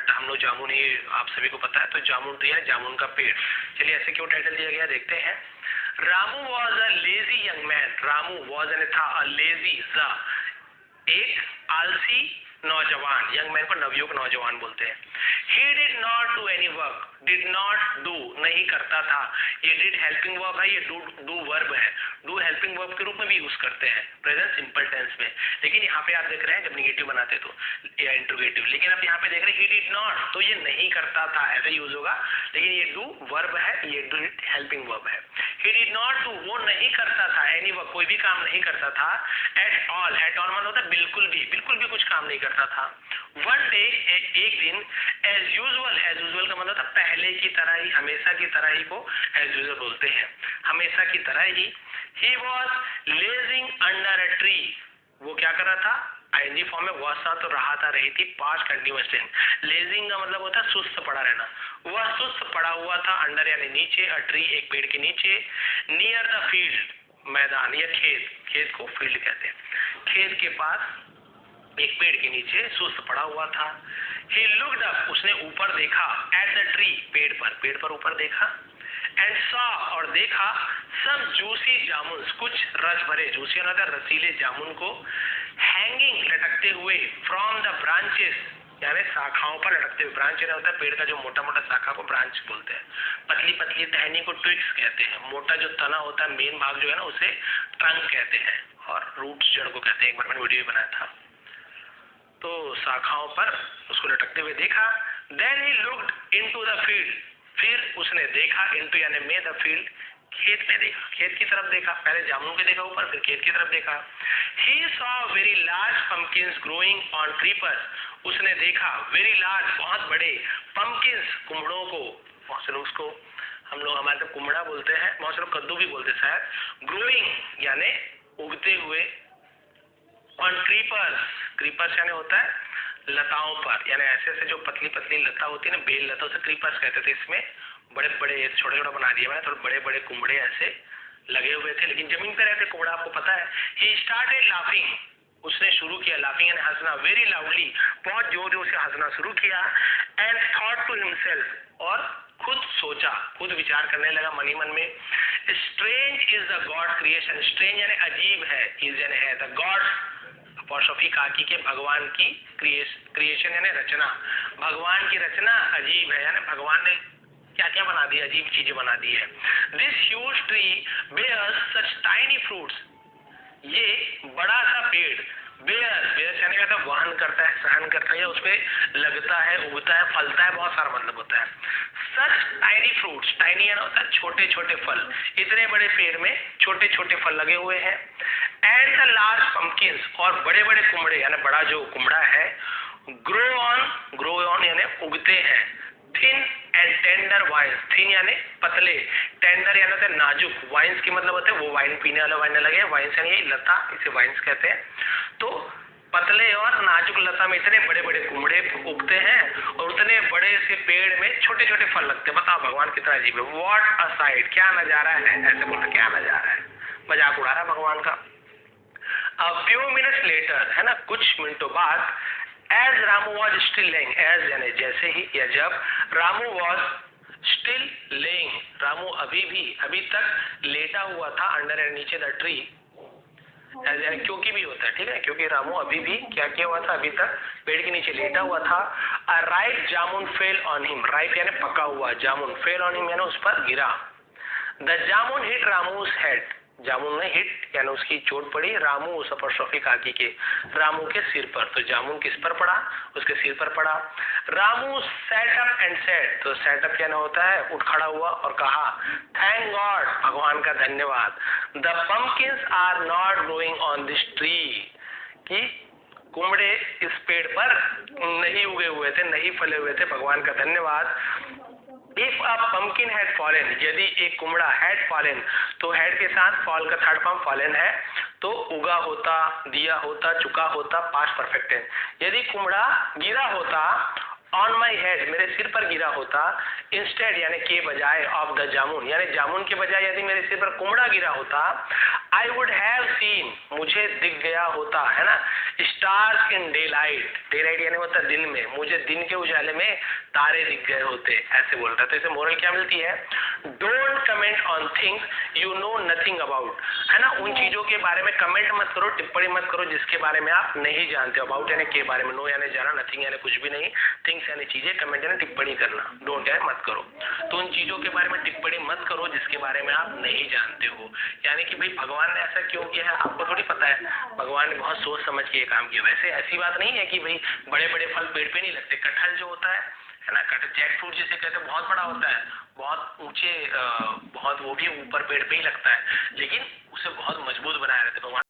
But हम लोग जामुन ही, आप सभी को पता है, तो जामुन तो यह जामुन का पेड़। चलिए ऐसे क्यों टाइटल दिया गया देखते हैं। Ramu was a lazy young man. Ramu was यानी था, अ लेजी एक आलसी नौजवान, यंग मैन को नवयुवक नौजवान बोलते हैं। He did not do any work, did not do नहीं करता था, ये डिड हेल्पिंग वर्ब है, ये डू वर्ब है, डू हेल्पिंग वर्ब के रूप में भी यूज करते हैं प्रेजेंट सिंपल टेंस में। लेकिन यहाँ पे आप देख रहे हैं जब निगेटिव बनाते तो या इंट्रोगेटिव, लेकिन आप यहाँ पे देख रहे हैं ही डिड नॉट, तो ये नहीं करता था ऐसे यूज होगा, लेकिन ये डू वर्ब है, ये डू हेल्पिंग वर्ब है। ही डिड नॉट डू, वो नहीं करता था, एनी वर्क कोई भी काम नहीं करता था, एट ऑल, एट ऑल मतलब होता है बिल्कुल भी कुछ काम नहीं करता था। वन डे, एक दिन, एज यूजुअल का मतलब था पहले की तरह ही, हमेशा की तरह ही को एज यूजुअल बोलते हैं, हमेशा की तरह ही। He was lazing under a tree, वो क्या कर रहा था, आईएनजी फॉर्म में वॉज था तो रहा था, रही थी, पास्ट कंटीन्यूअस टेंस। लेजिंग का मतलब होता है सुस्त पड़ा रहना, वह सुस्त पड़ा हुआ था, अंडर यानी नीचे, अ ट्री एक पेड़ के नीचे, नियर द फील्ड मैदान या खेत को फील्ड कहते हैं, खेत के पास एक पेड़ के नीचे सुस्त पड़ा हुआ था। He looked up, उसने ऊपर देखा, at the tree, पेड़ पर ऊपर देखा, and saw और देखा, some juicy जामुन, कुछ रस भरे, juicy होता है रसीले जामुन को, hanging लटकते हुए, from the branches यानी शाखाओं पर लटकते हुए, ब्रांच होता है पेड़ का जो मोटा मोटा शाखा को ब्रांच बोलते हैं, पतली पतली टहनी को ट्विक्स कहते हैं, मोटा जो तना होता है मेन भाग जो है ना उसे ट्रंक कहते हैं, और रूट्स जड़ को कहते हैं, एक बार मैंने वीडियो बनाया था। तो शाखाओं पर उसको लटकते हुए देखा। Then he looked into the field, फिर उसने देखा, इनटू यानी में, द फील्ड खेत में देखा, खेत की तरफ देखा, पहले जामुन के देखा ऊपर, फिर खेत की तरफ देखा। He saw very large pumpkins growing on creepers, उसने देखा वेरी लार्ज बहुत बड़े पम्पकिन्स कुमड़ों को, बहुत से लोग उसको हम लोग हमारे तरफ कुमड़ा बोलते हैं, बहुत से लोग कद्दू भी बोलते हैं शायद। ग्रोइंग यानी उगते हुए, ऑन क्रीपर्स यानी होता है लताओं पर, यानी ऐसे ऐसे जो पतली पतली लता होती है ना, बेल लता, उसे क्रीपर्स कहते थे। इसमें बड़े बड़े छोटे छोटे बना दिए मैंने, थोड़े बड़े बड़े कुमड़े ऐसे लगे हुए थे, लेकिन जमीन पे रहते कुमड़ा, आपको पता है। ही स्टार्टेड लाफिंग, उसने शुरू किया, लाफिंग यानी हंसना, वेरी लाउडली, बहुत जोर जोर से हंसना शुरू किया। एंड थॉट टू हिमसेल्फ, और खुद सोचा, खुद विचार करने लगा मन ही मन में। Strange is the God creation, strange यानी अजीब है, इज यानी है, द गॉड अपॉस्ट्रोफी काकी के भगवान की क्रिएशन यानी रचना, भगवान की रचना अजीब है, यानी भगवान ने क्या क्या बना दिया, अजीब चीजें बना दी है। This huge tree bears such tiny fruits, ये बड़ा सा पेड़, बेयर यानी कहता है वहन करता है, सहन करता है, या उस पर लगता है, उगता है, फलता है, बहुत सारा मतलब होता है। सच टाइनी फ्रूट्स, टाइनी यानी होता है छोटे छोटे फल, इतने बड़े पेड़ में छोटे छोटे फल लगे हुए हैं। एंड द लार्ज पम्पकिन्स, और बड़े बड़े कुमड़े यानी बड़ा जो कुमड़ा है, ग्रो ऑन यानी उगते हैं। Thin and tender vines, thin यानी पतले, टेंडर यानी होता है नाजुक, वाइन्स की मतलब होता है वो वाइन पीने वाला वाइन लगे, वाइन्स यानी यही लता, इसे वाइन्स कहते हैं। तो पतले और नाजुक लता में इतने बड़े बड़े कुमड़े उगते हैं, और उतने बड़े से पेड़ में छोटे छोटे फल लगते हैं। बताओ भगवान कितना अजीब है, व्हाट अ साइट, क्या नजारा है, ऐसे बोलते क्या नजारा है, मजाक उड़ा रहा है भगवान का। A few minutes later, है ना, कुछ मिनटों बाद, as Ramu was still laying, as यानी जैसे ही या जब, Ramu was still laying, Ramu अभी तक लेटा हुआ था, अंडर एंड नीचे द ट्री, यानी क्योंकि भी होता है, ठीक है, क्योंकि रामू अभी भी क्या किया हुआ था, अभी तक पेड़ के नीचे लेटा हुआ था। A ripe jamun fell on him, ripe यानी पका हुआ, जामुन fell on him यानी उस पर गिरा। The जामुन hit रामू's head, जामुन ने हिट यानी उसकी चोट पड़ी, रामू उस अपॉस्ट्रोफी काकी के, रामू के सिर पर, तो जामुन किस पर पड़ा, उसके सिर पर पड़ा। Ramu set up and said, तो सेट अप क्या होता है, उठ खड़ा हुआ और कहा, थैंक गॉड, भगवान का धन्यवाद, the pumpkins are not growing on this tree, कि कुमड़े इस पेड़ पर नहीं उगे हुए थे, नहीं फले हुए थे, भगवान का धन्यवाद। If a pumpkin had fallen, यदि एक कुमड़ा had fallen, तो had के साथ fall का थर्ड फॉर्म fallen है, तो उगा होता, दिया होता, चुका होता, पास्ट परफेक्ट है। यदि कुमड़ा गिरा होता, ऑन माई हेड, मेरे सिर पर गिरा होता, इंस्टेड यानी के बजाय, ऑफ द जामुन यानी जामुन के बजाय यदि मेरे सिर पर कुमड़ा गिरा होता, आई वुड हैव सीन, मुझे दिख गया होता, है ना। Stars in day light, day light यानी होता दिन में, मुझे दिन के उजाले में तारे दिख गए होते, ऐसे बोल रहा है। तो इसे मोरल क्या मिलती है? Don't comment on things you know nothing about, है ना। उन चीजों के बारे में कमेंट मत करो, टिप्पणी मत करो जिसके बारे में आप नहीं जानते हो। अबाउट यानी के बारे में, नो यानी जाना, नथिंग यानी कुछ भी नहीं, थिंग्स यानी चीजें, कमेंट यानी टिप्पणी करना, डोंट यानी मत करो। तो उन चीजों के बारे में टिप्पणी मत करो जिसके बारे में आप नहीं जानते हो। यानी कि भाई भगवान ने ऐसा क्यों किया है आपको थोड़ी पता है, भगवान ने बहुत सोच समझ के ये काम किया। वैसे ऐसी बात नहीं है कि भाई बड़े बड़े फल पेड़ पे नहीं लगते। कटहल जो होता है ना, कटहल जैक फ्रूट जिसे कहते हैं, बहुत बड़ा होता है, बहुत ऊंचे, बहुत वो भी ऊपर पेड़ पे ही लगता है, लेकिन उसे बहुत मजबूत बनाया रहता है। भगवान